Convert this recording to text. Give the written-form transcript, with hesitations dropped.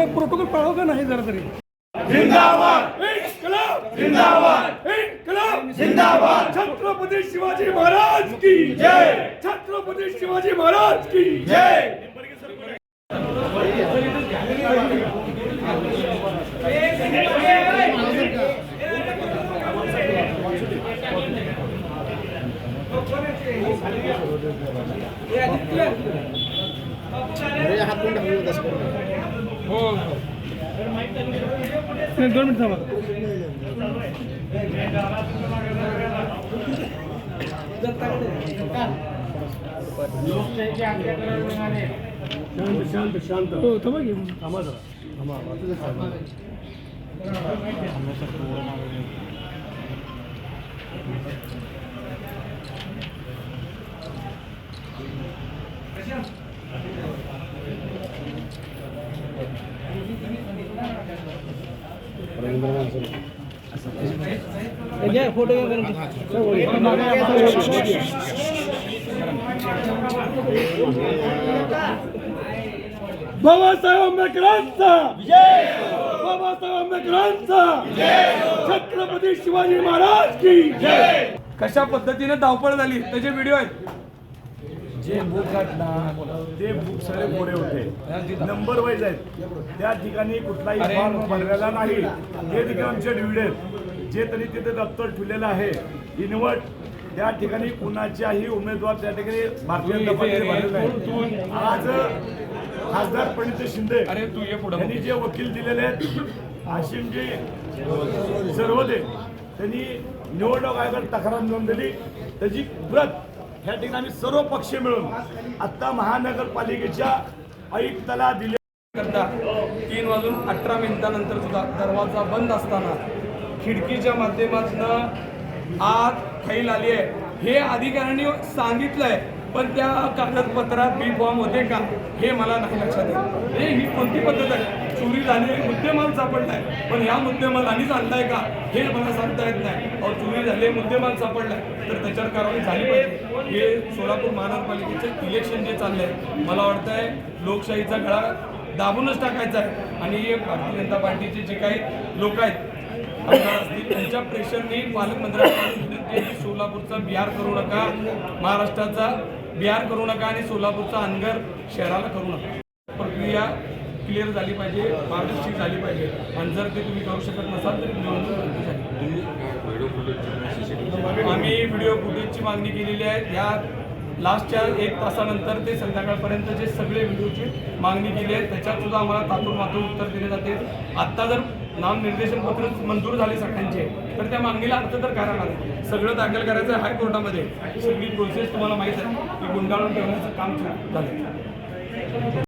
Protocol पाळावं का नाही जरा तरी? जिंदाबाद इन्कलाब, जिंदाबाद इन्कलाब, जिंदाबाद छत्रपती शिवाजी महाराज की जय, छत्रपती शिवाजी महाराज की जय। हो 2 मिनिट थांबा। शांत शांत हो थांबा की थांबा जरा थांबा। फोटो बाबासाहेब आंबेडकरांचा जय, बाबासाहेब आंबेडकरांचा जय, छत्रपती शिवाजी महाराज की जय। कशा पद्धतीने धावपळ झाली त्याचे व्हिडिओ आहेत। जे बुक आहेत ना ते बुक सगळे मोडे होते, नंबर वाईज आहेत, त्या ठिकाणी कुठलाही फॉर्म भरलेला नाही। हे ठिकाणी आमचे डिव्हिड आहेत, जे तरी तिथे दप्तर ठेवलेलं आहे इनवर्ट, त्या ठिकाणी कुणाच्याही उमेदवार त्या ठिकाणी भारतीय जनता पार्टीने भरलेला आहे। आज खासदार प्रणित शिंदे यांनी जे वकील दिलेले आहेत आशिमजी सर्वदे, त्यांनी निवडणूक आयोगात तक्रार नोंदवली, त्याची प्रत या ठिकाणी सर्व पक्ष मिळून आता महानगरपालिकेच्या आयुक्ताला दिले करता 3:18 सुद्धा दरवाजा बंद असताना खिडकीच्या माध्यमातून आत फाईल आली आहे हे अधिकाऱ्यांनी सांगितलंय, पण त्या कागदपत्रात बी फॉर्म होते का हे मला नाही लक्षात येत। ही कोणती पद्धत आहे? चोरी झाली, मुद्देमाल सापडलाय, पण ह्या मुद्देमाल आणि आणलाय का हे मला सांगता येत नाही। और चोरी झाली, मुद्देमाल सापडलाय तर त्याच्यावर कारवाई झाली पाहिजे। हे सोलापूर महानगरपालिकेचं इलेक्शन जे चाललंय, मला वाटतंय लोकशाहीचा गळा दाबूनच टाकायचा आहे। आणि हे भारतीय जनता पार्टीचे जे काही लोक आहेत असतील त्यांच्या प्रेशरने पालकमंत्र्यांनी सोलापूरचा बिहार करू नका, महाराष्ट्राचा बिहार करू नका आणि सोलापूरचा अनगर शहराला करू नका। प्रक्रिया क्लिअर झाली पाहिजे, पारदर्शी झाली पाहिजे, आणि जर ते तुम्ही करू शकत नसाल तर आम्ही व्हिडिओ फुटेजची मागणी केलेली आहे। या लास्टच्या 1 तासानंतर ते संध्याकाळपर्यंत जे सगळे व्हिडिओची मागणी केली आहे त्याच्यात सुद्धा आम्हाला तातून उत्तर दिले जाते। आत्ता जर नामनिर्देशन पत्र मंजूर झाले सगळ्यांचे तर त्या मागणीला अर्थ तर करायला सगळं दाखल करायचं आहे हायकोर्टामध्ये। सगळी प्रोसेस तुम्हाला माहीत आहे की गुंडाळून ठेवण्याचं काम झालं।